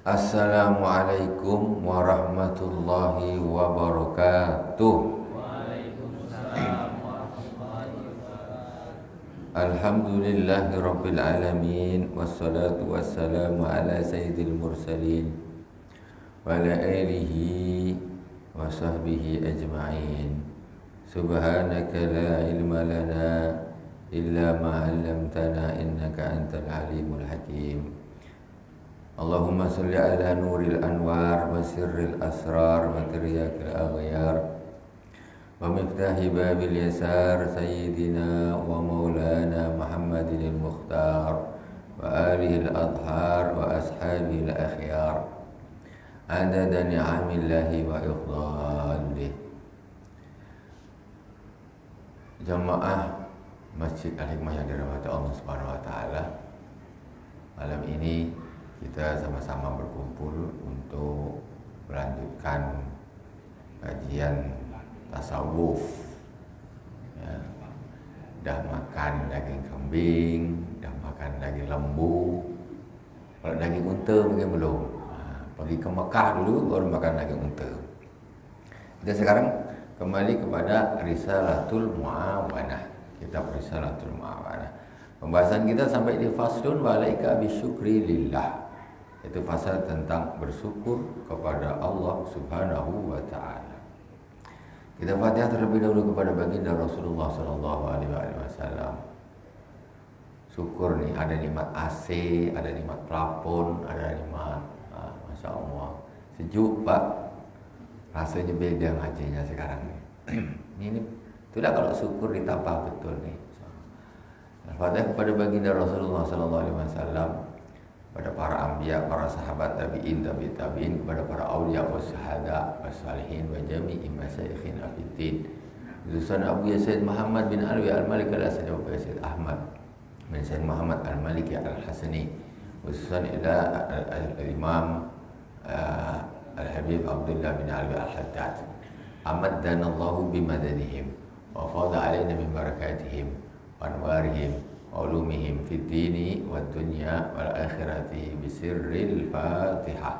Assalamualaikum warahmatullahi wabarakatuh. Waalaikumsalam warahmatullahi wabarakatuh. Alhamdulillahi rabbil alamin. Wassalatu wassalamu ala sayyidil mursalin wa ala alihi wa sahbihi ajma'in. Subhanaka la ilma lana illa ma 'allamtana innaka antal alimul hakim. Allahumma salli ala nuril anwar wa sirril asrar wa tiryakil aghyar wa miftahi babil yasar sayyidina wa maulana Muhammadin al-Mukhtar wa alihi al-adhar wa ashabihi al-akhyar adada ni'amillahi wa iqdalih. Jamaah Masjid Al-Hikmah yang dirahmati Allah Subhanahu wa taala, malam ini kita sama-sama berkumpul untuk melanjutkan kajian tasawuf. Ya, dah makan daging kambing, dah makan daging lembu. Kalau daging unta mungkin belum. Pergi ke Mekah dulu baru makan daging unta. Kita sekarang kembali kepada Risalatul Mu'awanah. Kitab Risalatul Mu'awanah. Pembahasan kita sampai di faslun wa alaika bisyukri lillah. Itu pasal tentang bersyukur kepada Allah Subhanahu wa taala. Kita Fatihah terlebih dahulu kepada baginda Rasulullah sallallahu alaihi wasallam. Syukur nih, ada nikmat AC, ada nikmat plafon, ada nikmat Masya Allah. Sejuk Pak. Rasanya beda ngajinya sekarang nih. Ini itulah kalau syukur ditambah betul nih. Al-Fatihah kepada baginda Rasulullah sallallahu alaihi wasallam, pada para anbiya, para sahabat tabi'in, tabi'in, kepada para auliya wa syuhada wa salihin wa jami'i masyayikhin afiddin. Khususan Abu Yazid Muhammad bin Alwi Al-Malik Al-Asani wa Yazid Ahmad bin Sayyid Muhammad Al-Maliki Al-Hasani, khususan ila Al-Imam Al-Habib Abdullah bin Alwi Al-Haddad. Amaddanallahu bimadadihim wa fadha alaina min barakatihim wa anwarihim علومهم في الدين والدنيا والآخرة بسر الفاتحة.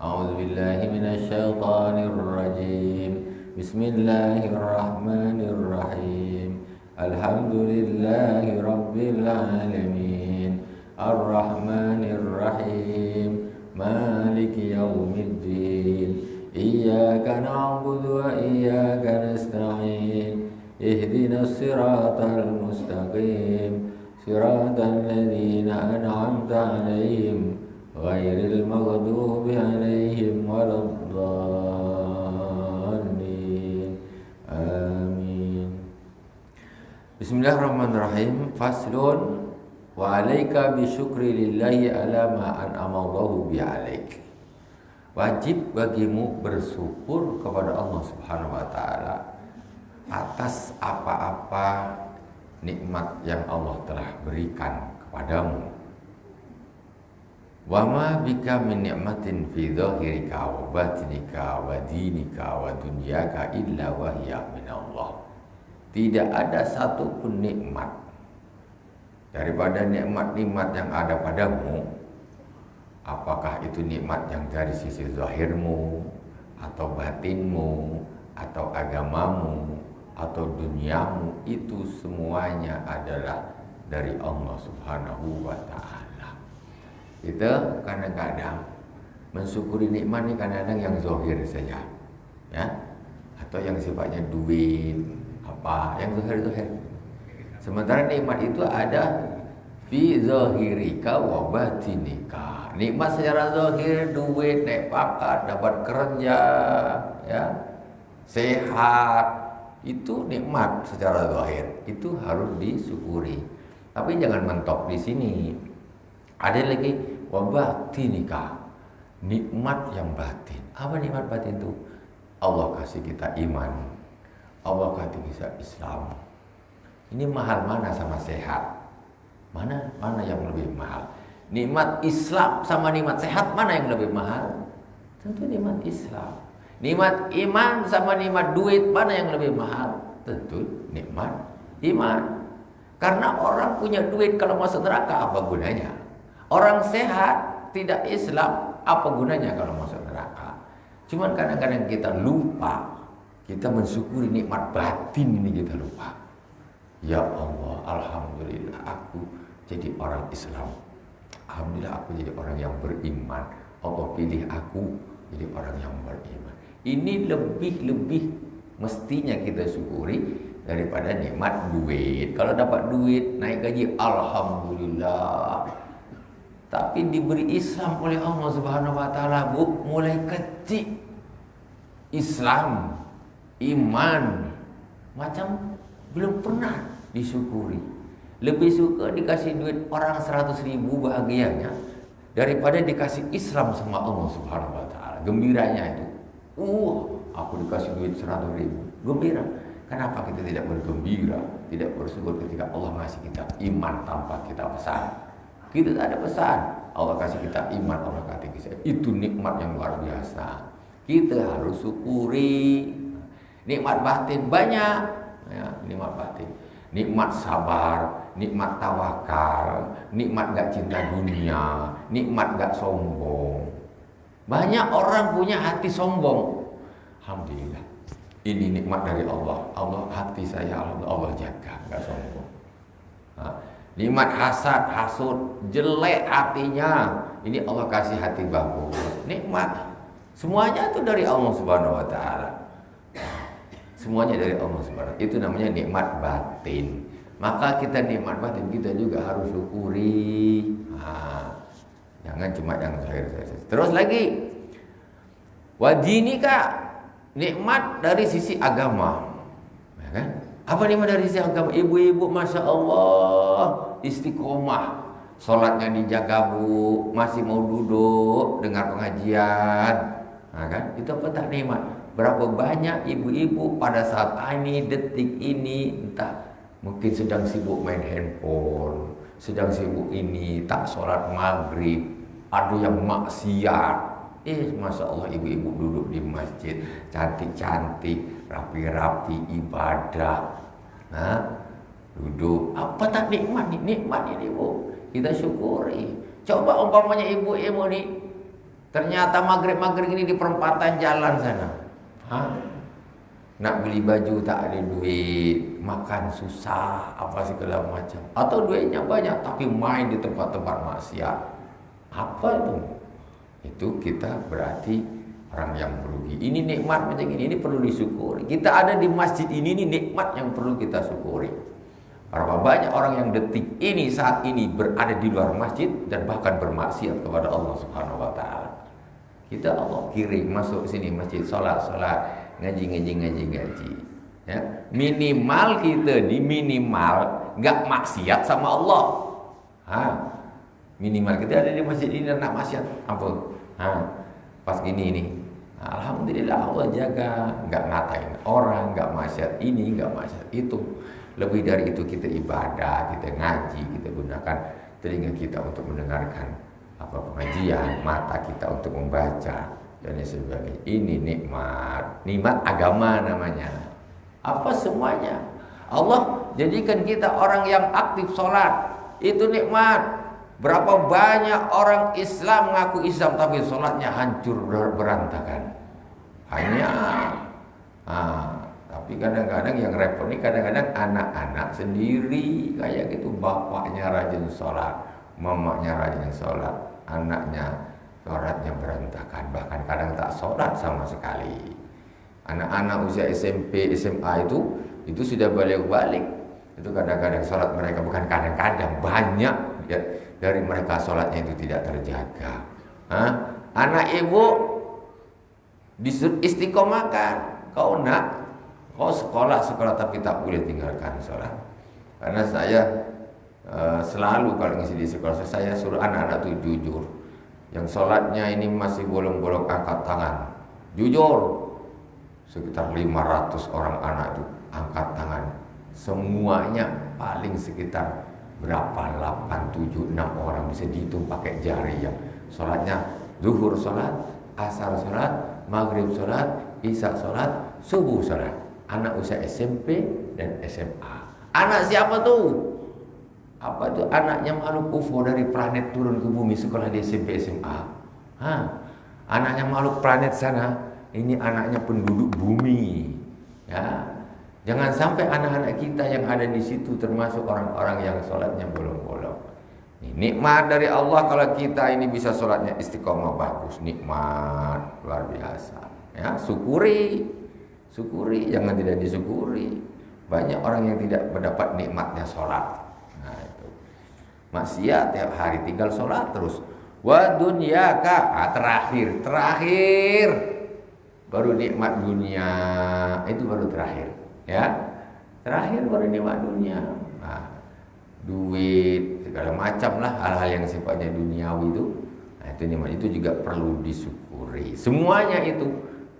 أعوذ بالله من الشيطان الرجيم. بسم الله الرحمن الرحيم. الحمد لله رب العالمين الرحمن الرحيم مالك يوم الدين إياك نعبد وإياك نستعين اهدنا الصراط المستقيم صراط الذين أنعمت عليهم غير المغضوب عليهم ولا الضالين آمين. Bismillahirrahmanirrahim. Faslun wa alaika bisyukri lillahi ala ma an'ama Allahu bi alaik. Wajib bagimu bersyukur kepada Allah Subhanahu wa taala atas apa-apa nikmat yang Allah telah berikan kepadamu. Wa ma bika min ni'matin fi dhahirika wa batinika wa dinika wa dunyaka illa wa hiya min Allah. Tidak ada satu pun nikmat daripada nikmat-nikmat yang ada padamu, apakah itu nikmat yang dari sisi zahirmu atau batinmu atau agamamu atau duniamu, itu semuanya adalah dari Allah Subhanahu wa taala. Kita kadang-kadang mensyukuri nikmat ini kadang-kadang yang zahir saja, ya, atau yang sifatnya duit, apa yang zahir. Sementara nikmat itu ada fi zahirika wa batinika. Nikmat secara zahir, duit, naik pangkat, dapat kerja, ya, sehat, itu nikmat secara zahir, itu harus disyukuri. Tapi jangan mentok di sini. Ada lagi wabatinika, nikmat yang batin. Apa nikmat batin itu? Allah kasih kita iman, Allah kasih kita Islam. Ini mahal mana sama sehat? Mana yang lebih mahal? Nikmat Islam sama nikmat sehat, mana yang lebih mahal? Tentu nikmat Islam. Nikmat iman sama nikmat duit, mana yang lebih mahal? Tentu nikmat iman. Karena orang punya duit kalau masuk neraka apa gunanya? Orang sehat tidak Islam Apa gunanya kalau masuk neraka? Cuman kadang-kadang kita lupa, kita mensyukuri nikmat batin ini kita lupa. Ya Allah, alhamdulillah aku jadi orang Islam. Alhamdulillah aku jadi orang yang beriman. Allah pilih aku jadi orang yang beriman. Ini lebih mestinya kita syukuri daripada nikmat duit. Kalau dapat duit, naik gaji, alhamdulillah. Tapi diberi Islam oleh Allah Subhanahu wa taala, Bu, mulai kecil. Islam, iman, macam belum pernah disyukuri. Lebih suka dikasih duit orang 100.000 bahagianya daripada dikasih Islam sama Allah Subhanahu wa taala. Gembiranya itu. Aku dikasih duit 100.000. Gembira. Kenapa kita tidak bergembira, tidak bersyukur ketika Allah ngasih kita iman tanpa kita pesan? Kita tak ada pesan. Allah kasih kita iman, Allah kasih kita. Itu nikmat yang luar biasa. Kita harus syukuri. Nikmat batin banyak. Ya, nikmat batin. Nikmat sabar, nikmat tawakal, nikmat gak cinta dunia, nikmat gak sombong. Banyak orang punya hati sombong. Alhamdulillah. Ini nikmat dari Allah. Allah hati saya, Allah jaga, gak sombong. Nikmat hasad, hasud, jelek hatinya. Ini Allah kasih hati bagus. Nikmat. Semuanya itu dari Allah Subhanahu wa taala. Semuanya dari Allah Subhanahu. Itu namanya nikmat batin. Maka kita nikmat batin kita juga harus syukuri. Jangan cuma yang zahir saja. Terus lagi. Wajinika, nikmat dari sisi agama. Ya kan? Apa nikmat dari sisi agama? Ibu-ibu Masya Allah istiqomah, sholatnya dijaga, Bu, masih mau duduk dengar pengajian. Nah, kan? Itu apa tak nikmat? Berapa banyak ibu-ibu pada saat ini, detik ini, entah mungkin sedang sibuk main handphone, sedang sibuk ini, tak sholat maghrib, ada yang maksiat. Masya Allah, ibu-ibu duduk di masjid, cantik-cantik, rapi-rapi, ibadah. Duduk. Apa tak nikmat nih? Nikmat ini, Bu. Kita syukuri. Coba umpamanya ibu-ibu nih, ternyata maghrib-maghrib ini di perempatan jalan sana. Nak beli baju tak ada duit, makan susah, apa segala macam. Atau duitnya banyak tapi main di tempat-tempat maksiat. Apa itu? Itu kita berarti orang yang merugi. Ini nikmat macam ini perlu disyukuri. Kita ada di masjid ini nikmat yang perlu kita syukuri. Berapa banyak orang yang detik ini saat ini berada di luar masjid dan bahkan bermaksiat kepada Allah Subhanahu wa taala. Kita Allah kirim masuk sini masjid, salat, ngaji. Ya, minimal kita di minimal enggak maksiat sama Allah. Minimal kita ada di masjid ini dan nak maksiat ampun. Pas gini nih. Alhamdulillah Allah jaga, enggak ngatain orang, enggak maksiat ini, enggak maksiat itu. Lebih dari itu kita ibadah, kita ngaji, kita gunakan telinga kita untuk mendengarkan pengajian, mata kita untuk membaca dan sebagainya. Ini nikmat agama namanya. Apa semuanya? Allah jadikan kita orang yang aktif sholat, itu nikmat. Berapa banyak orang Islam mengaku Islam tapi sholatnya hancur berantakan. Tapi kadang-kadang yang repot ini kadang-kadang anak-anak sendiri kayak gitu, bapaknya rajin sholat, mamanya rajin sholat, anaknya sholatnya berantakan, bahkan kadang tak sholat sama sekali. Anak-anak usia SMP, SMA itu sudah balik-balik. Itu kadang-kadang sholat mereka, bukan kadang-kadang, banyak ya, dari mereka sholatnya itu tidak terjaga. Anak ibu disuruh istiqomahkan, kau sekolah tapi tak boleh tinggalkan sholat. Karena saya selalu kalau ngisi di sekolah saya suruh anak-anak itu jujur. Yang sholatnya ini masih bolong-bolong angkat tangan, jujur. Sekitar 500 orang anak itu angkat tangan. Semuanya paling sekitar berapa? 8, 7, 6 orang bisa dihitung pakai jari ya. Sholatnya zuhur sholat, asar sholat, maghrib sholat, isya sholat, subuh sholat. Anak usia SMP dan SMA. Anak siapa tuh? Apa tuh? Anaknya makhluk UFO dari planet turun ke bumi sekolah di SMP SMA. Anaknya makhluk planet sana, ini anaknya penduduk bumi. Ya, jangan sampai anak-anak kita yang ada di situ termasuk orang-orang yang sholatnya bolong-bolong. Nikmat dari Allah kalau kita ini bisa sholatnya istiqomah bagus, nikmat luar biasa. Ya, syukuri, jangan tidak disyukuri. Banyak orang yang tidak mendapat nikmatnya sholat. Nah itu maksiat tiap hari tinggal sholat terus. Wa dunyaka, terakhir baru nikmat dunia, itu baru terakhir. Ya, terakhir baru nikmat dunia. Nah, duit segala macam lah hal-hal yang sifatnya duniawi itu. Nah, itu nikmat itu juga perlu disyukuri. Semuanya itu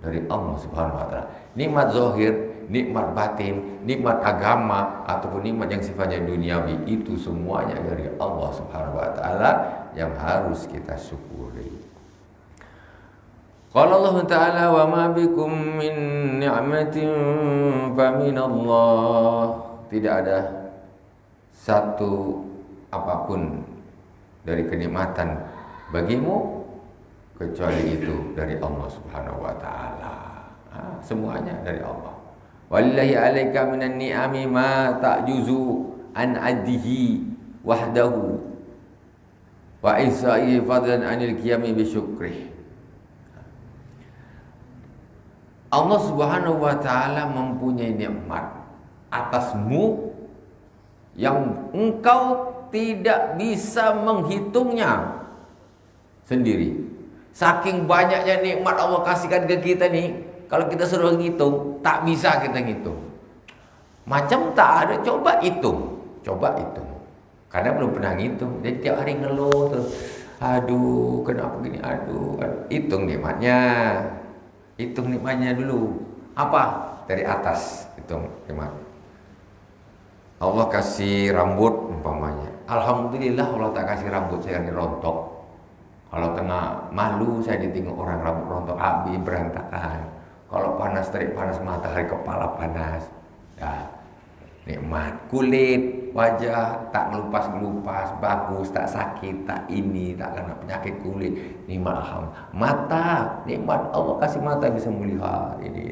dari Allah Subhanahu wa taala. Nikmat zahir, nikmat batin, nikmat agama ataupun nikmat yang sifatnya duniawi itu semuanya dari Allah Subhanahu wa taala yang harus kita syukuri. Qala Allah Ta'ala wa ma bikum min ni'matin fa min Allah. Tidak ada satu apapun dari kenikmatan bagimu kecuali itu dari Allah Subhanahu wa taala. Semuanya dari Allah. Wallahi 'alaika minan ni'ami ma ta'juzu an 'addihi wahdahu wa isa'i fadlan 'anil qiyami bi syukrih. Allah Subhanahu wa taala mempunyai nikmat atasmu yang engkau tidak bisa menghitungnya sendiri. Saking banyaknya nikmat Allah kasihkan ke kita nih, kalau kita suruh ngitung, tak bisa kita ngitung. Macam tak ada, coba hitung. Karena belum pernah ngitung. Jadi tiap hari ngeluh tuh. Aduh, kenapa gini? Aduh. Hitung nikmatnya dulu. Apa? Dari atas hitung nikmat. Allah kasih rambut umpamanya. Alhamdulillah Allah tak kasih rambut saya yang rontok. Kalau tengah malu saya ditinggal orang rambut rontok habis berantakan. Kalau panas terik panas matahari kepala panas. Ya, nikmat. Kulit, wajah tak ngelupas-ngelupas, bagus, tak sakit, tak ini, tak kena penyakit kulit. Nikmat alhamdulillah. Mata, nikmat Allah kasih mata bisa melihat. Ini.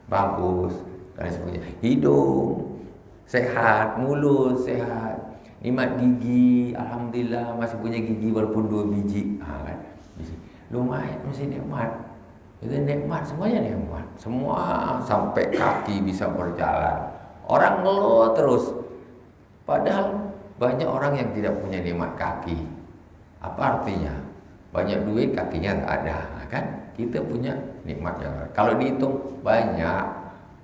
Bagus dan sebagainya. Hidung sehat, mulut sehat. Nikmat gigi, alhamdulillah masih punya gigi walaupun 2 biji. Kan? Lumayan masih nikmat. Itu nikmat, semuanya nikmat. Semua sampai kaki bisa berjalan. Orang ngeluh terus. Padahal banyak orang yang tidak punya nikmat kaki. Apa artinya? Banyak duit kakinya tak ada, kan? Kita punya nikmat yang ada. Kalau dihitung banyak,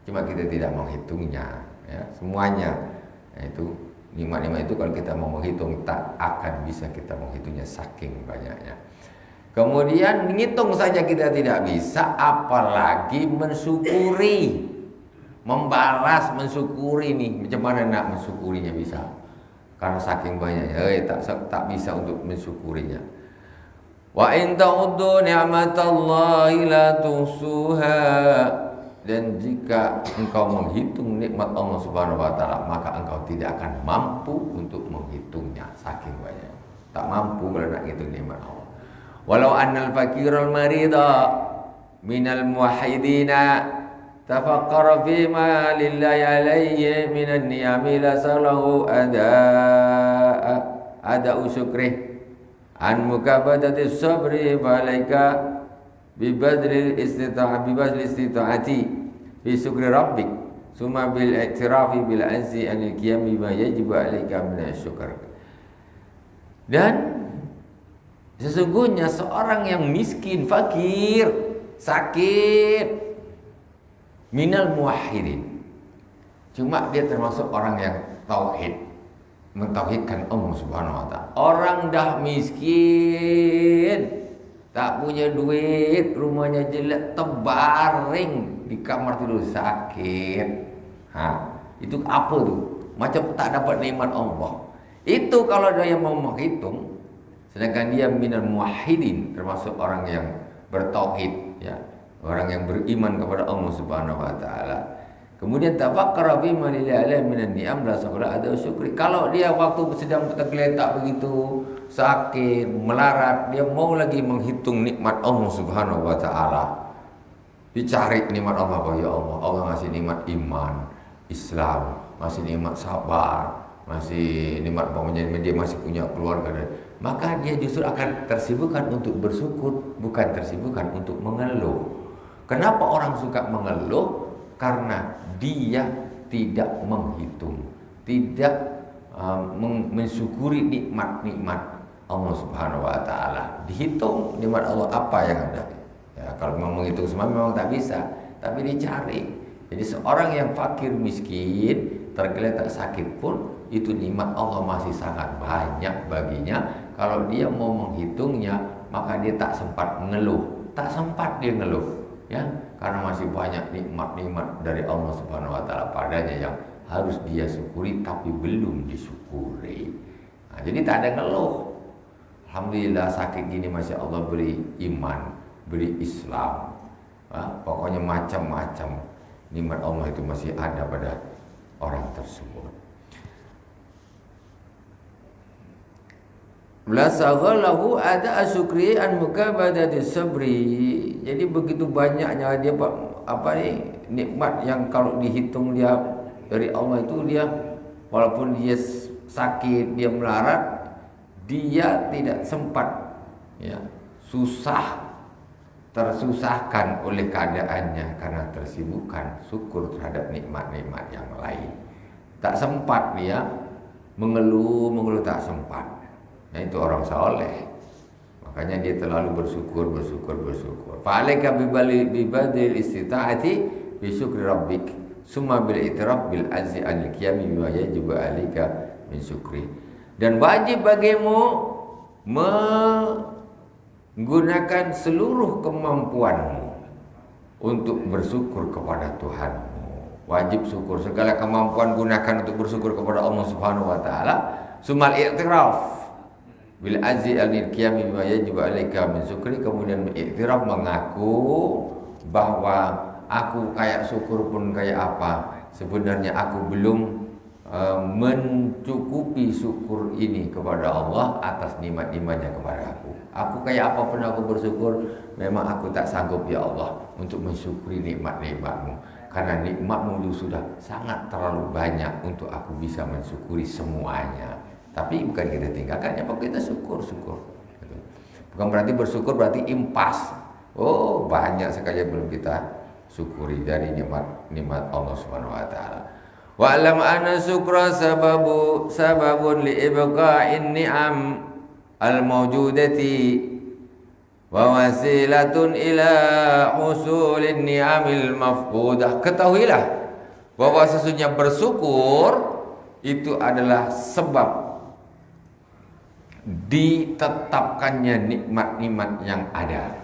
cuma kita tidak menghitungnya. Ya, semuanya. Itu nikmat-nikmat itu kalau kita mau menghitung tak akan bisa kita menghitungnya saking banyaknya. Kemudian menghitung saja kita tidak bisa, apalagi mensyukuri, membalas, mensyukuri nih. Macam mana nak mensyukurinya bisa? Karena saking banyaknya, tak bisa untuk mensyukurinya. Wa in ta'uddu ni'matallahi la tuhsuha. Dan jika engkau menghitung nikmat Allah Subhanahu wa taala, maka engkau tidak akan mampu untuk menghitungnya saking banyak. Tak mampu kalau nak hitung nikmat Allah. Walau annal faqiral marida minal muwahhidina tafakkara fima lillahi alayhi minan ni'ami la salahu ada syukrih an mukabadati sabri falaika bibadlil istita'ati fi syukri rabbik summa bil i'tirafi bil azzi anil qiyami ma yajibu alaika minasyukr. Dan sesungguhnya seorang yang miskin, fakir, sakit minal muwahhidin, cuma dia termasuk orang yang tauhid, mentauhidkan Allah Subhanahu wa taala. Orang dah miskin, tak punya duit, rumahnya jelek, terbaring di kamar tidur sakit. Itu apa tuh? Macam tak dapat nikmat Allah. Itu kalau dia mau menghitung. Sedangkan dia minal muwahhidin, termasuk orang yang bertauhid, ya, orang yang beriman kepada Allah Subhanahu wa taala. Kemudian tafakkara bima lillahi minan ni'am la sabra ada syukri. Kalau dia waktu sedang tergeletak begitu, sakit, melarat, dia mau lagi menghitung nikmat Allah Subhanahu wa taala. Dicari nikmat Allah, ya Allah, Allah ngasih nikmat iman, Islam, masih nikmat sabar, masih nikmat dia masih punya keluarga, maka dia justru akan tersibukkan untuk bersyukur, bukan tersibukkan untuk mengeluh. Kenapa orang suka mengeluh? Karena dia tidak menghitung, tidak mensyukuri nikmat-nikmat Allah Subhanahu wa taala. Dihitung nikmat Allah apa yang ada. Ya, kalau memang menghitung semua memang tak bisa, tapi dicari. Jadi seorang yang fakir miskin, tergeletak sakit pun itu nikmat Allah masih sangat banyak baginya. Kalau dia mau menghitungnya, maka dia tak sempat mengeluh. Tak sempat dia ngeluh, ya, karena masih banyak nikmat-nikmat dari Allah Subhanahu wa taala padanya yang harus dia syukuri tapi belum disyukuri. Nah, jadi tak ada ngeluh. Alhamdulillah sakit gini masih Allah beri iman, beri Islam. Pokoknya macam-macam nikmat Allah itu masih ada pada orang tersebut. La saghalahu ada asyukri an mukabadati sabri. Jadi begitu banyaknya dia nikmat yang kalau dihitung dia dari Allah itu, dia walaupun dia sakit, dia melarat, dia tidak sempat, ya, tersusahkan oleh keadaannya karena tersibukkan syukur terhadap nikmat-nikmat yang lain. Tak sempat dia mengeluh tak sempat. Nah, itu orang saleh. Makanya dia terlalu bersyukur. Fa'alaika bibadil istita'ati bi syukri rabbik summa bil itiraf bil azzi al qiyami wa yajibu alika min syukri. Dan wajib bagimu menggunakan seluruh kemampuanmu untuk bersyukur kepada Tuhanmu. Wajib syukur, segala kemampuan gunakan untuk bersyukur kepada Allah Subhanahu wa taala. Sumal i'tiraf bil azzi al-qiyami wa yajibu alika min syukri. Kemudian i'tiraf, mengaku bahwa aku kayak syukur pun kayak apa, sebenarnya aku belum mencukupi syukur ini kepada Allah atas nikmat-nikmatnya kepada aku. Aku kayak apapun aku bersyukur, memang aku tak sanggup ya Allah untuk mensyukuri nikmat-nikmatmu, karena nikmatmu itu sudah sangat terlalu banyak untuk aku bisa mensyukuri semuanya. Tapi bukan kita tinggalkan, ya kita syukur. Bukan berarti bersyukur berarti impas. Oh, banyak sekali yang belum kita syukuri dari nikmat Allah Subhanahu wa taala. Wa alam anna syukra sababun li ibqa'in ni'am al-mawjudati wa wasilatun ila husulin ni'amil mafqudah. Ketahuilah bahwa sesungguhnya bersyukur itu adalah sebab ditetapkannya nikmat-nikmat yang ada.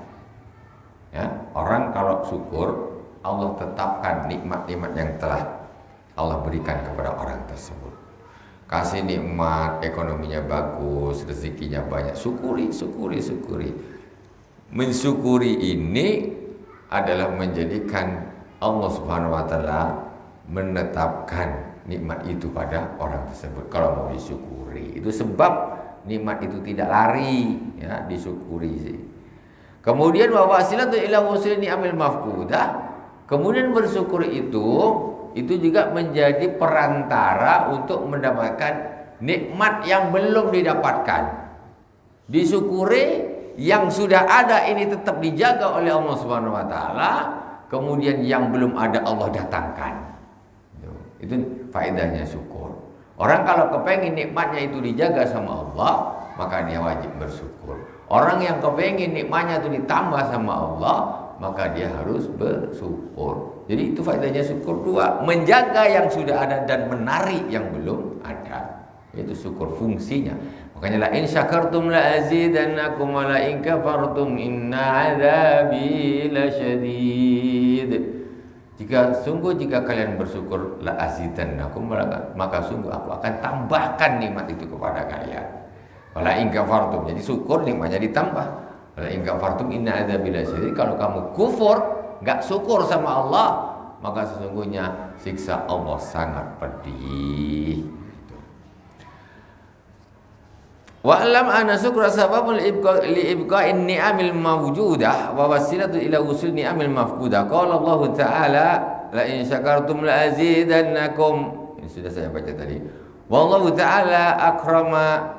Ya, orang kalau syukur, Allah tetapkan nikmat-nikmat yang telah Allah berikan kepada orang tersebut. Kasih nikmat, ekonominya bagus, rezekinya banyak, syukuri. Mensyukuri ini adalah menjadikan Allah Subhanahu wa taala menetapkan nikmat itu pada orang tersebut kalau mau disyukuri. Itu sebab nikmat itu tidak lari, ya, disyukuri. Kemudian wa wasilatu ila wusul ni'amil mafqudah. Kemudian bersyukur itu juga menjadi perantara untuk mendapatkan nikmat yang belum didapatkan. Disyukuri yang sudah ada ini tetap dijaga oleh Allah Subhanahu wa taala, kemudian yang belum ada Allah datangkan. Itu faedahnya syukur. Orang kalau kepengen nikmatnya itu dijaga sama Allah, maka dia wajib bersyukur. Orang yang kepengen nikmatnya itu ditambah sama Allah, maka dia harus bersyukur. Jadi itu faedahnya syukur dua, menjaga yang sudah ada dan menarik yang belum ada. Itu syukur fungsinya. Makanya la in syakartum la azidannakum wa la in kafartum inna adzabi lasyadid. Jika kalian bersyukur la azidannakum, maka sungguh aku akan tambahkan nikmat itu kepada kalian. Wala in kafartum, jadi syukur nikmatnya ditambah. Wala in kafartum inna adzabi lasyadid. Kalau kamu kufur, enggak syukur sama Allah, maka sesungguhnya siksa Allah sangat pedih. Wa alam anna syukra sababun li ibqa'in ni'amil mawjudah wa wasilatu ila usul ni'amil mafqudah. Qala Allah Ta'ala la in syakartum la azidannakum. Ini sudah saya baca tadi. Wallahu Ta'ala akrama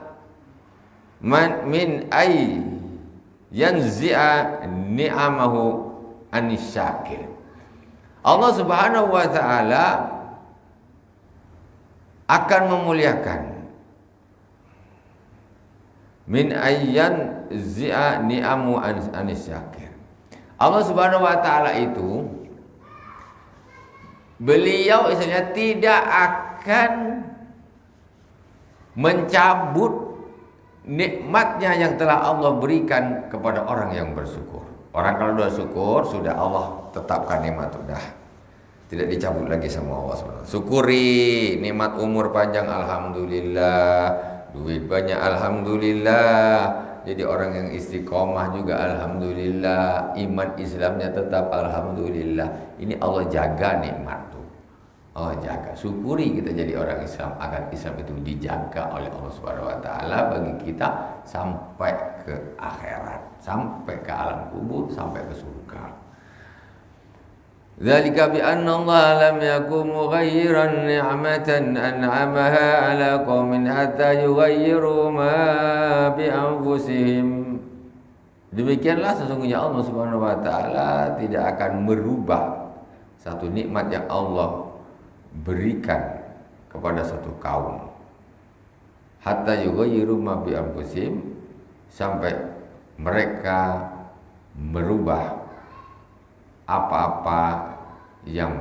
man min ay yanzi'a ni'amahu anis syakir. Allah Subhanahu wa Ta'ala akan memuliakan min ayyan zi'a ni'amu anis syakir. Allah Subhanahu wa Ta'ala itu beliau istilahnya tidak akan mencabut nikmatnya yang telah Allah berikan kepada orang yang bersyukur. Orang kalau sudah syukur, sudah Allah tetapkan nikmat sudah tidak dicabut lagi sama Allah SWT. Syukuri nikmat umur panjang, alhamdulillah. Duit banyak, alhamdulillah. Jadi orang yang istiqomah juga, alhamdulillah. Iman Islamnya tetap, alhamdulillah. Ini Allah jaga nikmat tuh. Allah jaga. Syukuri kita jadi orang Islam agar Islam itu dijaga oleh Allah Subhanahu wa Ta'ala bagi kita sampai ke akhirat, sampai ke alam kubur, sampai ke surga. Dzalika bi anna Allah lam yakum mughayyiran ni'matan an'amaha 'ala qaumin hatta yughayyiru ma bi anfusihim. Demikianlah sesungguhnya Allah Subhanahu wa Ta'ala tidak akan merubah satu nikmat yang Allah berikan kepada satu kaum hatta yughayyiru ma bi anfusihim, sampai mereka merubah apa-apa yang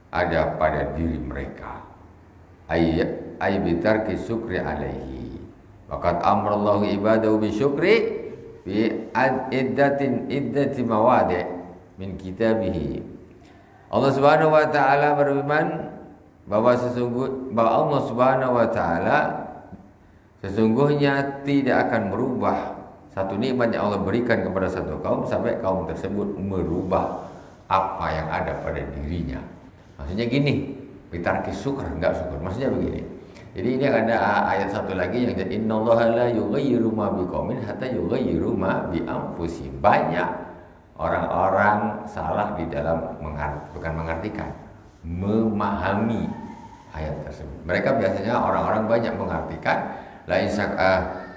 ada pada diri mereka. Ay bitarki syukri alaihi. Waqad amrallahu ibadahu bi syukri fi iddati mawadi' min kitabihi. Allah Subhanahu wa Ta'ala berfirman bahwa Allah Subhanahu wa Ta'ala sesungguhnya tidak akan merubah satu nikmat yang Allah berikan kepada satu kaum sampai kaum tersebut merubah apa yang ada pada dirinya. Maksudnya gini, bitarki syukur, enggak syukur. Maksudnya begini. Jadi ini ada ayat satu lagi yang innallaha la yughayyiru ma biqaumin hatta yughayyiru ma bi anfusihim. Banyak orang-orang salah di dalam bukan mengartikan, memahami ayat tersebut. Mereka biasanya orang-orang banyak mengartikan la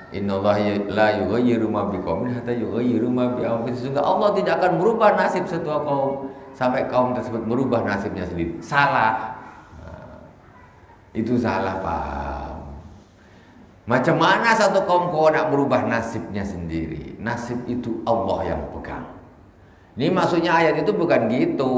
innallaha la yughayyiru ma biqaumin hatta yughayyiru ma bi anfusihim. Allah tidak akan merubah nasib satu kaum sampai kaum tersebut merubah nasibnya sendiri. Salah. Itu salah paham. Macam mana satu kaum kau nak merubah nasibnya sendiri? Nasib itu Allah yang pegang. Ini maksudnya ayat itu bukan gitu.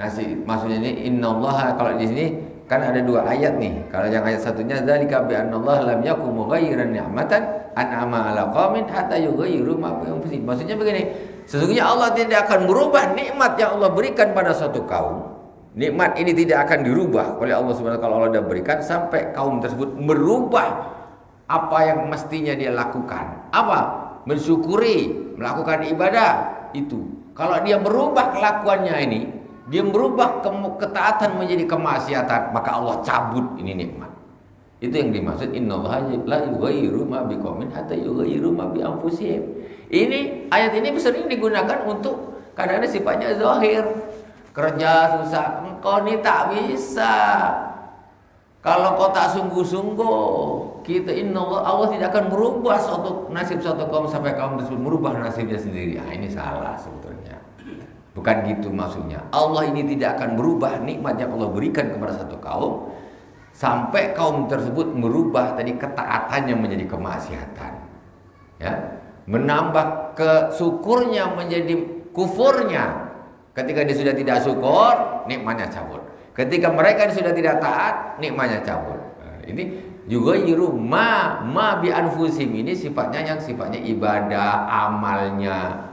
Nasib maksudnya ini innallaha, kalau di sini kan ada dua ayat nih. Kalau yang ayat satunya dzalika bi annallaha lam yakum mughayyiran ni'matan an'ama 'ala qaumin hatta yughayyiru ma bi anfusihim. Maksudnya begini, sesungguhnya Allah tidak akan merubah nikmat yang Allah berikan pada suatu kaum. Nikmat ini tidak akan dirubah oleh Allah Subhanahu wa Ta'ala kalau Allah sudah berikan sampai kaum tersebut merubah apa yang mestinya dia lakukan. Apa? Mensyukuri, melakukan ibadah itu. Kalau dia merubah kelakuannya ini, dia merubah ketaatan menjadi kemaksiatan, maka Allah cabut ini nikmat. Itu yang dimaksud innallaha la yughayyiru ma biqaumin hatta yughayyiru ma bi anfusihim. Ini ayat ini sering digunakan untuk kadang-kadang sifatnya zahir. Kerja susah, engkau ini tak bisa. Kalau kau tak sungguh-sungguh, kita Allah tidak akan merubah nasib suatu kaum sampai kaum tersebut merubah nasibnya sendiri. Ini salah sebetulnya. Bukan gitu maksudnya. Allah ini tidak akan merubah nikmat yang Allah berikan kepada satu kaum sampai kaum tersebut merubah tadi ketaatannya menjadi kemaksiatan. Ya, menambah kesyukurnya menjadi kufurnya. Ketika dia sudah tidak syukur, nikmatnya cabut. Ketika mereka sudah tidak taat, nikmatnya cabut. Ini juga yiru ma bi anfusim, ini sifatnya yang sifatnya ibadah, amalnya.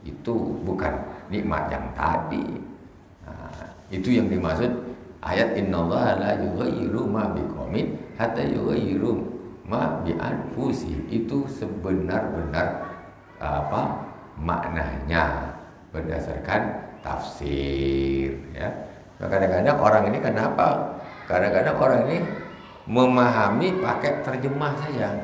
Itu bukan nikmat yang tadi. Itu yang dimaksud ayat innallaha la yughayyiru ma biqaumin hatta yughayyiru ma bi anfusihim. Itu sebenar-benar apa maknanya berdasarkan tafsir, ya. Kadang-kadang orang ini kenapa? Kadang-kadang orang ini memahami pakai terjemah saja.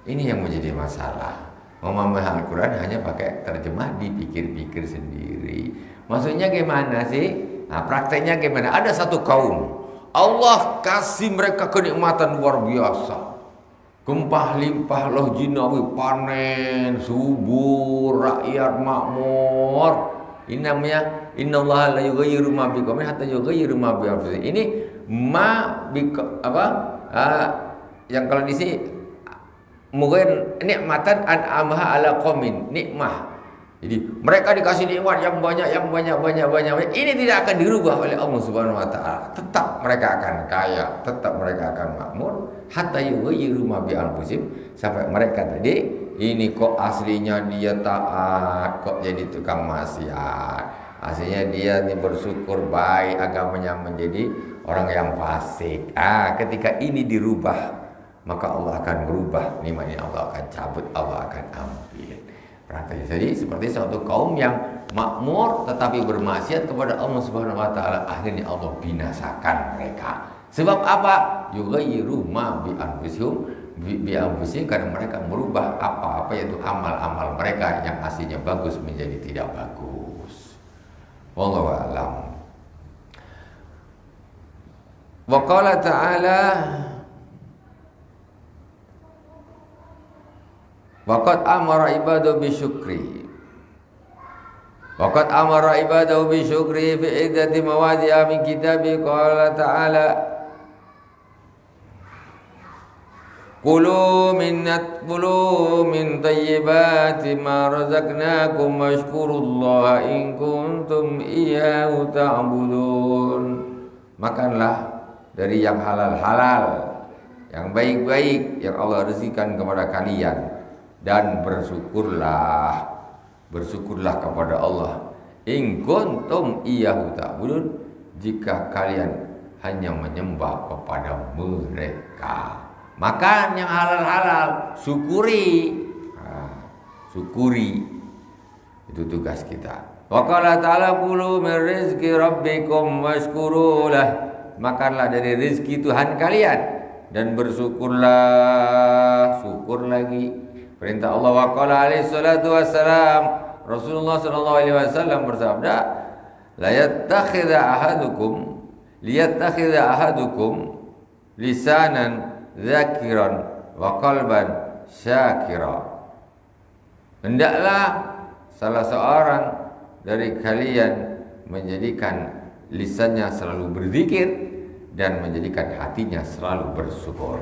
Ini yang menjadi masalah. Memahami Al-Quran hanya pakai terjemah, dipikir-pikir sendiri. Maksudnya gimana sih? Nah, prakteknya gimana? Ada satu kaum, Allah kasih mereka kenikmatan luar biasa. Gempah limpah loh jinawi, panen, subur, rakyat makmur. Ini namanya innallaha la yughayyiru ma biqaumin hatta yughayyiru ma bi anfusihim. Ini yang kalau di sini mungkin nikmatan an'amaha ala qaumin, nikmah. Jadi mereka dikasih nikmat yang banyak. Ini tidak akan dirubah oleh Allah Subhanahu wa taala. Tetap mereka akan kaya, tetap mereka akan makmur hatta yughayyiru ma bi anfusihim, sampai mereka tadi ini kok aslinya dia taat, kok jadi tukang maksiat. Aslinya dia ini bersyukur baik, agamanya menjadi orang yang fasik. Ketika ini dirubah, maka Allah akan berubah, nikmatnya Allah akan cabut, Allah akan ambil. Jadi seperti suatu kaum yang makmur tetapi bermaksiat kepada Allah Subhanahu wa taala, akhirnya Allah binasakan mereka. Sebab apa? Yughayyiru ma bi anfusihim, karena mereka merubah apa-apa, yaitu amal-amal mereka yang aslinya bagus menjadi tidak bagus. Wallahu a'lam. Wa qala ta'ala waqad amara ibadahu bisyukri. Waqad amara ibadahu bisyukri fi iddati mawadi'a min kitabi. Qala ta'ala Kulu min tayyibati ma razaqnakum washkurullaha in kuntum iyyahu ta'budun. Makanlah dari yang halal-halal, yang baik-baik yang Allah rezekikan kepada kalian, dan bersyukurlah kepada Allah. In kuntum iyyahu ta'budun, jika kalian hanya menyembah kepada mereka. Makan yang halal-halal, syukuri. Syukuri. Itu tugas kita. Wa qala ta'ala kulu min rizqi rabbikum washkurulah. Makanlah dari rezeki Tuhan kalian dan bersyukurlah. Syukur lagi. Perintah Allah. Wa qala alaihi salatu wassalam, Rasulullah sallallahu alaihi wasallam bersabda, liyattakhidha ahadukum lisanan zakiran wa qalban syakira. Hendaklah salah seorang dari kalian menjadikan lisannya selalu berzikir dan menjadikan hatinya selalu bersyukur.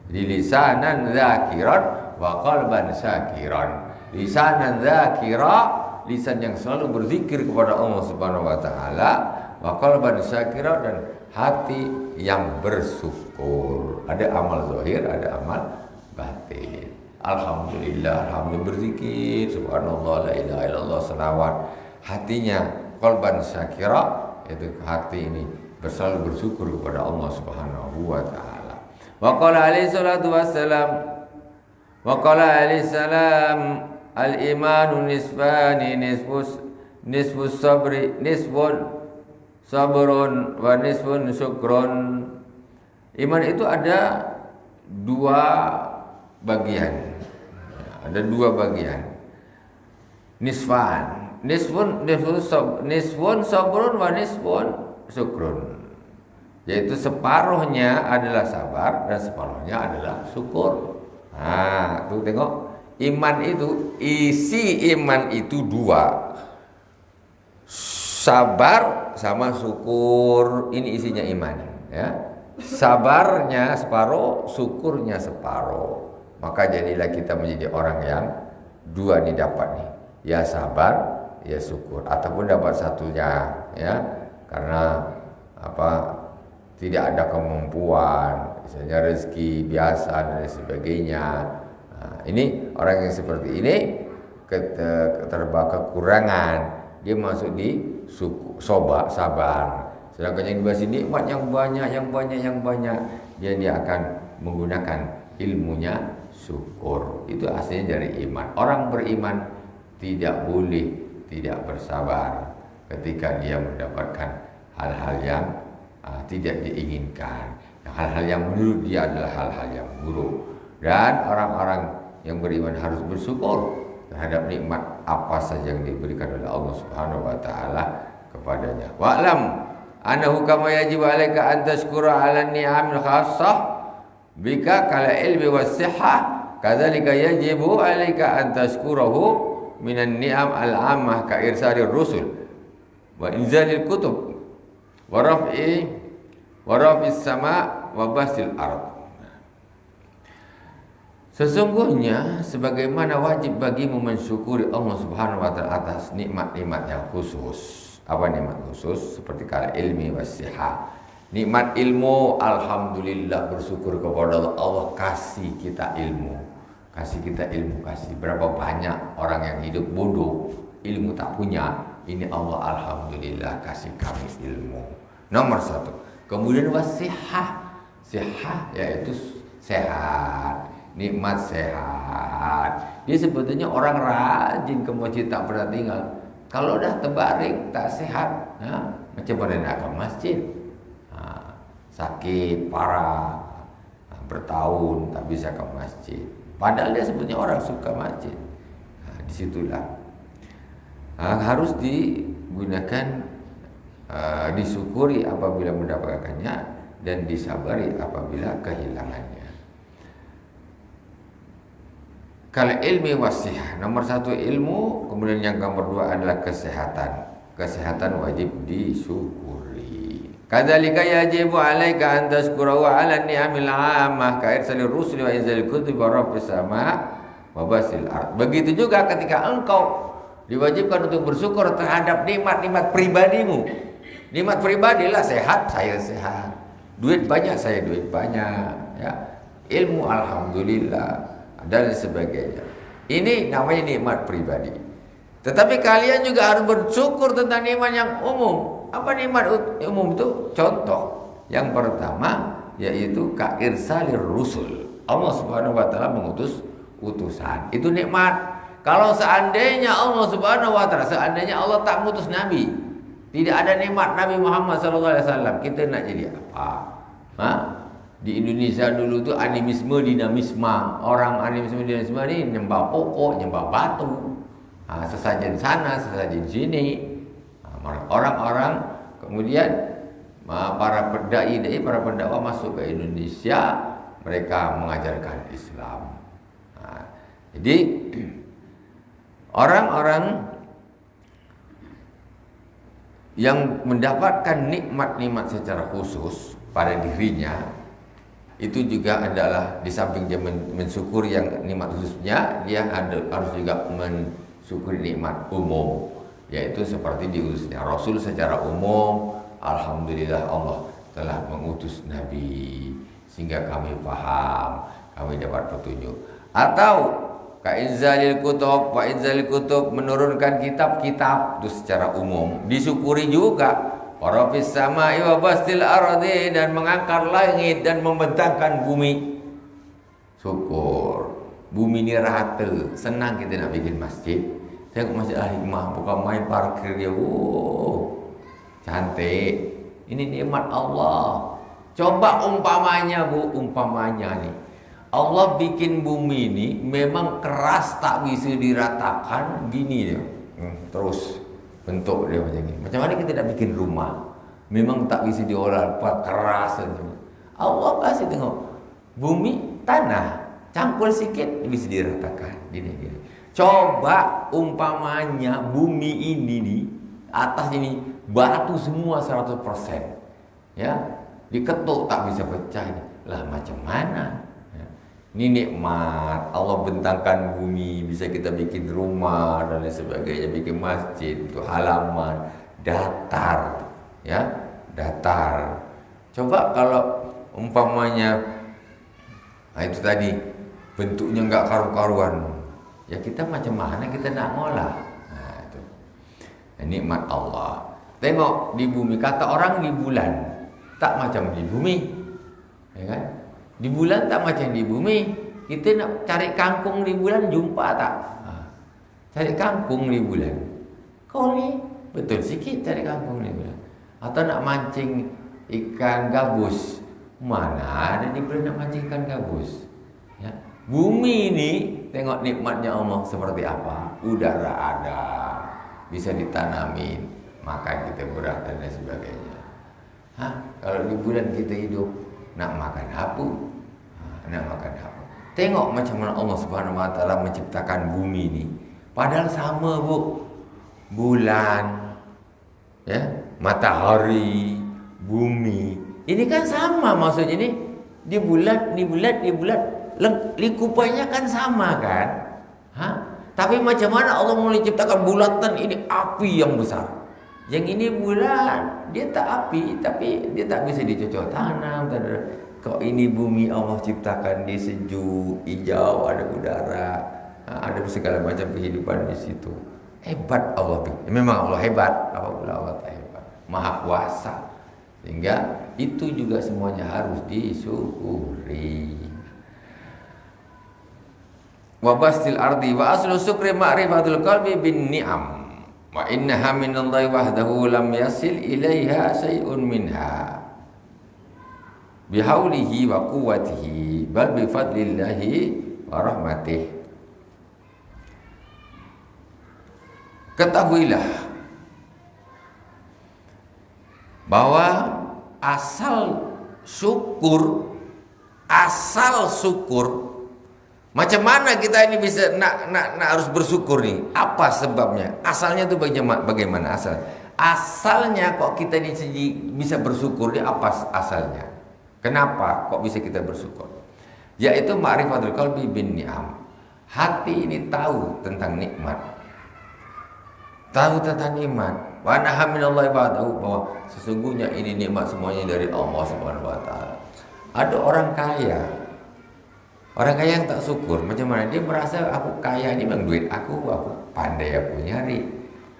Jadi lisanan zakiran wa qalban syakiran. Lisanan zakira, lisan yang selalu berzikir kepada Allah Subhanahu wa taala, wa qalban syakira, dan hati yang bersyukur. Ada amal zahir, ada amal batin. Alhamdulillah, alhamdulillah berzikir, subhanallah, la ilaha illallah, selawat. Hatinya qalban syakira, yaitu hati ini selalu bersyukur kepada Allah Subhanahu wa taala. Wa qala alaihi salatu wassalam, wa qala alaihi salam, al-imanu nisfani, nisfus sabri, nisfun sabrun wa nisfun syukrun. Iman itu ada dua bagian. Ada dua bagian. Nisfun sabrun wa nisfun syukrun. Yaitu separuhnya adalah sabar dan separuhnya adalah syukur. Tuh tengok, iman itu, isi iman itu dua. Sabar sama syukur, ini isinya iman, ya. Sabarnya separuh, syukurnya separuh. Maka jadilah kita menjadi orang yang dua nih dapat nih, ya sabar, ya syukur, ataupun dapat satunya, ya, karena apa? Tidak ada kemampuan, misalnya rezeki biasa dan sebagainya. Ini orang yang seperti ini terbawa kekurangan, dia masuk di sabar. Sedangkan yang dibahas nikmat yang banyak, dia akan menggunakan ilmunya syukur. Itu aslinya dari iman. Orang beriman tidak boleh tidak bersabar ketika dia mendapatkan hal-hal yang tidak diinginkan, hal-hal yang menurut dia adalah hal-hal yang buruk. Dan orang-orang yang beriman harus bersyukur terhadap nikmat apa saja yang diberikan oleh Allah Subhanahu wa taala kepadanya. Wa'lam annahu kama yajibu 'alaika an tashkura 'ala ni'amil khassah bika kala ilmi was sihah kadzalika yajibu 'alaika an tashkurahu minan ni'am al-'ammah ka irsalir rusul wa inzalil kutub wa raf'is sama wa basil ard. Sesungguhnya sebagaimana wajib bagimu mensyukuri Allah Subhanahu wa taala atas nikmat-nikmat yang khusus. Apa nikmat khusus? Seperti kala ilmi wasihah. Nikmat ilmu, alhamdulillah bersyukur kepada Allah. Allah kasih kita ilmu. Kasih kita ilmu, kasih berapa banyak orang yang hidup bodoh, ilmu tak punya. Ini Allah alhamdulillah kasih kami ilmu. Nomor satu. Kemudian wasihah. Sihah yaitu sehat. Nikmat sehat. Dia sebetulnya orang rajin ke masjid tak pernah tinggal. Kalau dah terbaring tak sehat, macam mana nak ke masjid? Sakit parah, bertahun tak bisa ke masjid. Padahal dia sebetulnya orang suka masjid. Disitulah harus digunakan, disyukuri apabila mendapatkannya dan disabari apabila kehilangannya. Kalau ilmi wasihah, nomor satu ilmu, kemudian yang nomor dua adalah kesehatan. Kesehatan wajib disyukuri. Kadzalika yajibu 'alaika an tashkura wa 'ala ni'amil 'ammah ka irsalir rusul wa inzalil kutub wa raf'is sama wa basil ard. Begitu juga ketika engkau diwajibkan untuk bersyukur terhadap nikmat-nikmat pribadimu. Nikmat pribadilah sehat, saya sehat. Duit banyak, saya duit banyak, ya. Ilmu alhamdulillah dan sebagainya. Ini namanya nikmat pribadi. Tetapi kalian juga harus bersyukur tentang nikmat yang umum. Apa nikmat umum itu? Contoh yang pertama yaitu ka irsalir rusul. Allah Subhanahu wa taala mengutus utusan. Itu nikmat. Kalau seandainya Allah Subhanahu wa taala, seandainya Allah tak mengutus nabi, tidak ada nikmat Nabi Muhammad SAW, kita nak jadi apa? Di Indonesia dulu tu animisme dinamisme. Orang animisme dinamisme ni nyembah pokok, nyembah batu. Sesajen sana, sesajen sini. Orang-orang kemudian para pendai, para pendakwah masuk ke Indonesia, mereka mengajarkan Islam. Jadi orang-orang yang mendapatkan nikmat-nikmat secara khusus pada dirinya, itu juga adalah di samping dia mensyukuri yang nikmat khususnya, dia harus juga mensyukuri nikmat umum, yaitu seperti diutusnya Rasul secara umum. Alhamdulillah Allah telah mengutus Nabi sehingga kami paham, kami dapat petunjuk. Atau ka inzalil kutub, wa inzalil kutub, menurunkan kitab-kitab itu secara umum disyukuri juga. Warafis samai wa bastil ardi, dan mengangkat langit dan membentangkan bumi. Syukur. Bumi ini rata. Senang kita nak bikin masjid. Tengok Masjid Al-Hikmah, bukan main parkir dia. Cantik. Ini nikmat Allah. Coba umpamanya umpamanya nih, Allah bikin bumi ini memang keras tak bisa diratakan, gini dia. Terus bentuk dia macam ni. Macam mana kita nak bikin rumah? Memang tak bisa diolah, keras saja. Allah kasih tengok bumi, tanah, campur sikit bisa diratakan. Gini. Coba umpamanya bumi ini ni, atas ini batu semua 100%. Ya, diketuk tak bisa pecah. Lah macam mana? Ini nikmat. Allah bentangkan bumi, bisa kita bikin rumah dan lain sebagainya, bikin masjid, itu halaman datar, ya, datar. Coba kalau umpamanya itu tadi bentuknya enggak karu-karuan, ya kita macam mana kita nak ngolah? Itu nikmat Allah. Tengok di bumi, kata orang di bulan tak macam di bumi, ya kan? Di bulan tak macam di bumi. Kita nak cari kangkung di bulan, jumpa tak? Cari kangkung di bulan, kau ni betul sikit cari kangkung di bulan. Atau nak mancing ikan gabus, mana ada di bulan nak mancing ikan gabus? Ya. Bumi ini tengok nikmatnya Allah seperti apa. Udara ada, bisa ditanamin, makan kita berat dan lain sebagainya. Kalau di bulan kita hidup, nak makan apa? Nak makan apa? Tengok macam mana Allah Subhanahu Wa Taala menciptakan bumi ini. Padahal sama bulan, ya, matahari, bumi. Ini kan sama maksudnya ini. Di bulat, lingkupannya kan sama kan? Tapi macam mana Allah mulai ciptakan bulatan ini api yang besar. Yang ini bulan, dia tak api, tapi dia tak bisa dicocok tanam. Kok ini bumi Allah ciptakan dia sejuk, hijau, ada udara, ada segala macam kehidupan di situ. Hebat Allah. Memang Allah hebat. Apabila Allah hebat, Maha Kuasa. Sehingga itu juga semuanya harus disyukuri. Wa bastil ardi wa aslu syukri ma'rifatul qalbi bin ni'am. Wa innaha minallahi wahdahu lam yasil ilaiha syai'un minha. Bihaulihi wa quwwatihi bal bi fadlillahi wa rahmatih. Ketahuilah bahwa asal syukur macam mana kita ini bisa nak harus bersyukur nih? Apa sebabnya? Asalnya itu bagaimana asalnya kok kita bisa bersyukur nih? Apa asalnya? Kenapa kok bisa kita bersyukur? Yaitu ma'rifatul qalbi bin ni'am. Hati ini tahu tentang nikmat. Tahu tentang nikmat. Wa naha minallahi ba'dahu, bahwa sesungguhnya ini nikmat semuanya dari Allah Subhanahu Wa Taala. Ada orang kaya yang tak syukur. Macam mana? Dia merasa aku kaya, ini memang duit aku pandai aku nyari.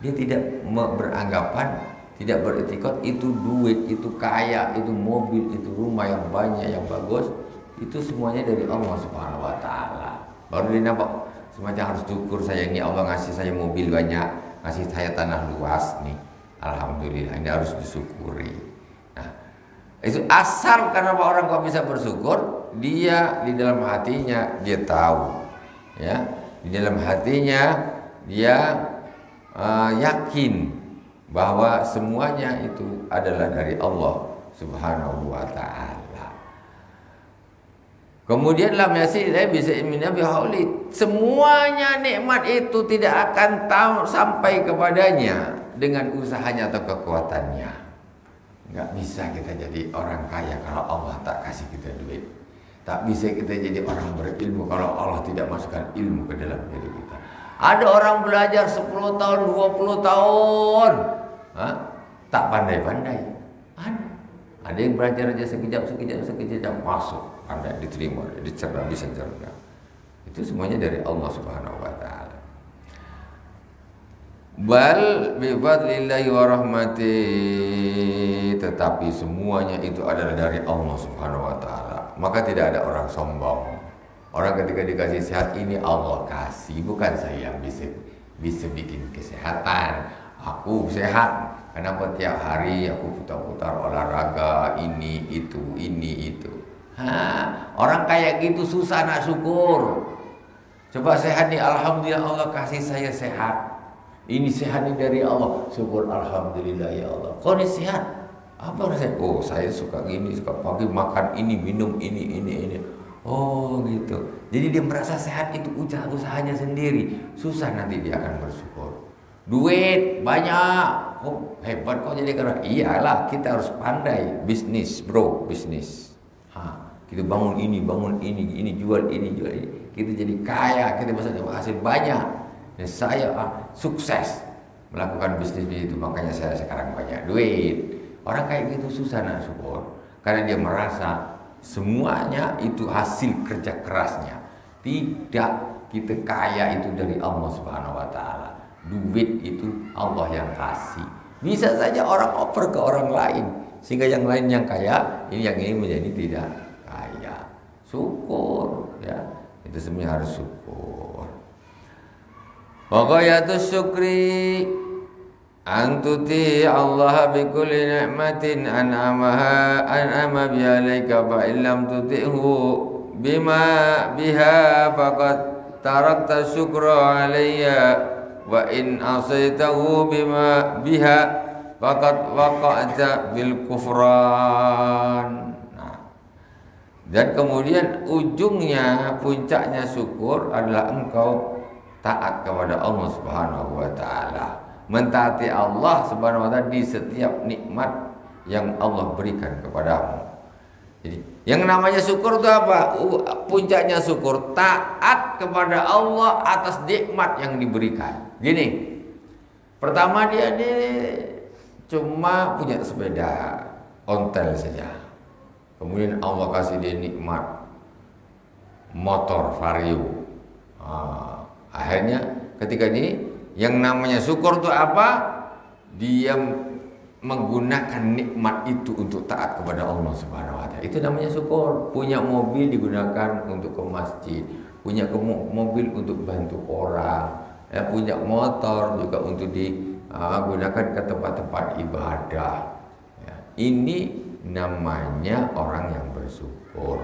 Dia tidak beranggapan, tidak beretikot itu duit, itu kaya, itu mobil, itu rumah yang banyak, yang bagus, itu semuanya dari Allah Subhanahu Wa Taala. Baru dia nampak semacam harus syukur, saya ini Allah ngasih saya mobil banyak, ngasih saya tanah luas nih, alhamdulillah, ini harus disyukuri. Nah, itu asal kenapa orang kok bisa bersyukur, dia di dalam hatinya dia tahu, ya, di dalam hatinya dia yakin bahwa semuanya itu adalah dari Allah Subhanahu Wa Taala. Kemudian lam yasil bisa imina bihauli, semuanya nikmat itu tidak akan sampai kepadanya dengan usahanya atau kekuatannya. Enggak bisa kita jadi orang kaya kalau Allah tak kasih kita duit. Tak bisa kita jadi orang berilmu kalau Allah tidak masukkan ilmu ke dalam diri kita. Ada orang belajar 10 tahun, 20 tahun, tak pandai-pandai. Ada yang belajar aja sekejap masuk, pandai, diterima, dicerna, bisa cerna. Itu semuanya dari Allah Subhanahu Wa Taala. Bal bi fadlillahi wa rahmatih, tetapi semuanya itu adalah dari Allah Subhanahu Wa Taala. Maka tidak ada orang sombong. Orang ketika dikasih sehat, ini Allah kasih, bukan saya yang bisa bikin kesehatan. Aku sehat. Kenapa tiap hari aku putar-putar olahraga ini itu. Orang kayak gitu susah nak syukur. Coba sehat nih, alhamdulillah Allah kasih saya sehat. Ini sehat nih dari Allah. Syukur alhamdulillah ya Allah. Kau ini sehat? Apa rasanya? Oh, saya suka gini, suka pagi makan ini, minum ini. Oh, gitu. Jadi dia merasa sehat itu usahanya sendiri. Susah nanti dia akan bersyukur. Duit banyak. Oh, hebat kok jadi kaya. Iyalah, kita harus pandai bisnis, bro, bisnis. Kita bangun ini, jual ini. Kita jadi kaya, kita bisa hasil banyak. Dan saya sukses melakukan bisnis itu, makanya saya sekarang banyak duit. Orang kayak gitu susah nak syukur, karena dia merasa semuanya itu hasil kerja kerasnya. Tidak, kita kaya itu dari Allah Subhanahu Wa Taala. Duit itu Allah yang kasih. Bisa saja orang oper ke orang lain, sehingga yang lain yang kaya, yang ini menjadi tidak kaya. Syukur, ya, itu semuanya harus syukur. Waqayatus syukri antuti Allah bi kulli ni'matin an'ama biha alayka fa illam tuti'hu bima biha faqad tarakta syukra alayya wa in asaitahu biha faqad waqa'ta bil kufran. Dan kemudian ujungnya, puncaknya syukur adalah engkau taat kepada Allah Subhanahu wa taala. Mentaati Allah Subhanahu wa taala di setiap nikmat yang Allah berikan kepadamu. Jadi yang namanya syukur itu apa? Puncaknya syukur taat kepada Allah atas nikmat yang diberikan. Gini, pertama dia cuma punya sepeda ontel saja. Kemudian Allah kasih dia nikmat motor Vario. Akhirnya ketika ini yang namanya syukur itu apa? Dia menggunakan nikmat itu untuk taat kepada Allah Subhanahu wa taala. Itu namanya syukur. Punya mobil digunakan untuk ke masjid, punya mobil untuk bantu orang, ya, punya motor juga untuk digunakan ke tempat-tempat ibadah. Ya, ini namanya orang yang bersyukur.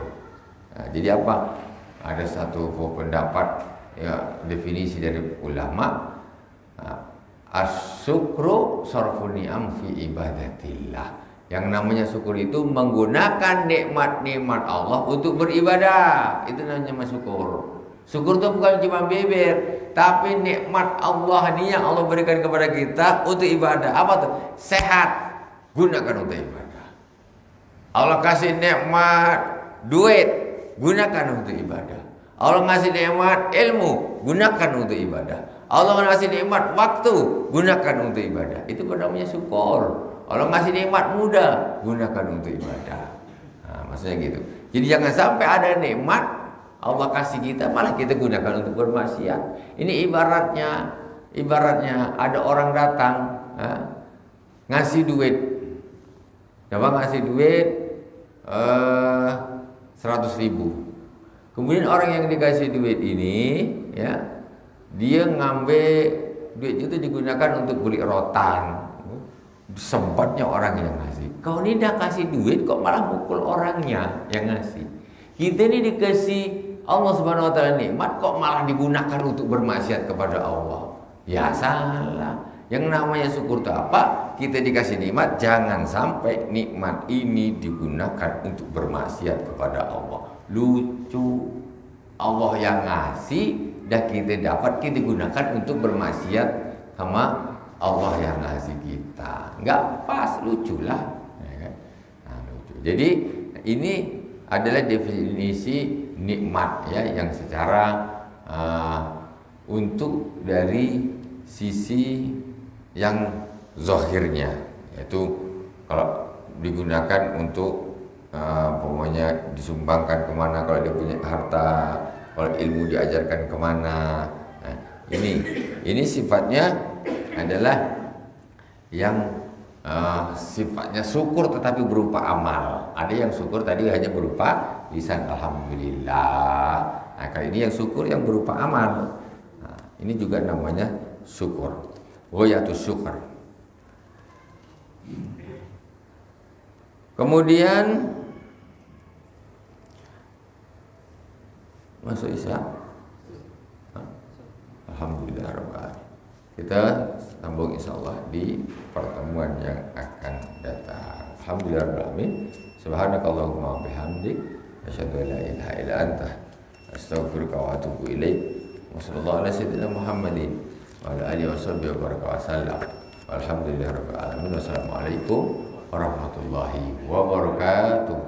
Nah, jadi apa? Ada satu pendapat, ya, definisi dari ulama, as-syukru sarfun ni'am fi ibadatillah. Yang namanya syukur itu menggunakan nikmat-nikmat Allah untuk beribadah. Itu namanya syukur. Syukur itu bukan cuma bibir, tapi nikmat Allah ini yang Allah berikan kepada kita untuk ibadah. Apa tuh? Sehat, gunakan untuk ibadah. Allah kasih nikmat duit, gunakan untuk ibadah. Allah ngasih nikmat ilmu, gunakan untuk ibadah. Allah ngasih nikmat waktu, gunakan untuk ibadah. Itu namanya syukur. Allah ngasih nikmat muda, gunakan untuk ibadah. Nah, maksudnya gitu. Jadi jangan sampai ada nikmat Allah kasih kita malah kita gunakan untuk bermaksiat. Ini ibaratnya ada orang datang, ngasih duit. Coba ngasih duit 100.000. Kemudian orang yang dikasih duit ini, ya, dia ngambil duit itu digunakan untuk beli rotan. Sembatnya orang yang ngasih. Kau ini dah kasih duit kok malah mukul orangnya yang ngasih. Kita ini dikasih Allah Subhanahu wa taala nikmat kok malah digunakan untuk bermaksiat kepada Allah. Ya salah. Yang namanya syukur itu apa? Kita dikasih nikmat, jangan sampai nikmat ini digunakan untuk bermaksiat kepada Allah. Lucu, Allah yang ngasih dan kita dapat, kita gunakan untuk bermaksiat sama Allah yang ngasih kita. Enggak pas, lucu lah, ya kan? Nah, lucu. Jadi ini adalah definisi nikmat, ya, yang secara untuk dari sisi yang zahirnya, yaitu kalau digunakan untuk pokoknya disumbangkan kemana, kalau dia punya harta, kalau ilmu diajarkan kemana. Nah, ini sifatnya adalah yang sifatnya syukur tetapi berupa amal. Ada yang syukur tadi hanya berupa lisan alhamdulillah. Nah, kali ini yang syukur yang berupa amal. Nah, ini juga namanya syukur. Ghayatus syukur. Kemudian masuk Isya. Alhamdulillah rabbil alamin. Kita sambung insyaallah di pertemuan yang akan datang. Alhamdulillah rabbil alamin. Subhanakallahumma wa bihamdik asyhadu an la ilaha illa anta astaghfiruka wa atubu ilaik. Wassallallahu ala sayyidina Muhammadin wa ala alihi washabbihi wa baraka wasallam. Alhamdulillah rabbil alamin. Wassalamualaikum warahmatullahi wabarakatuh.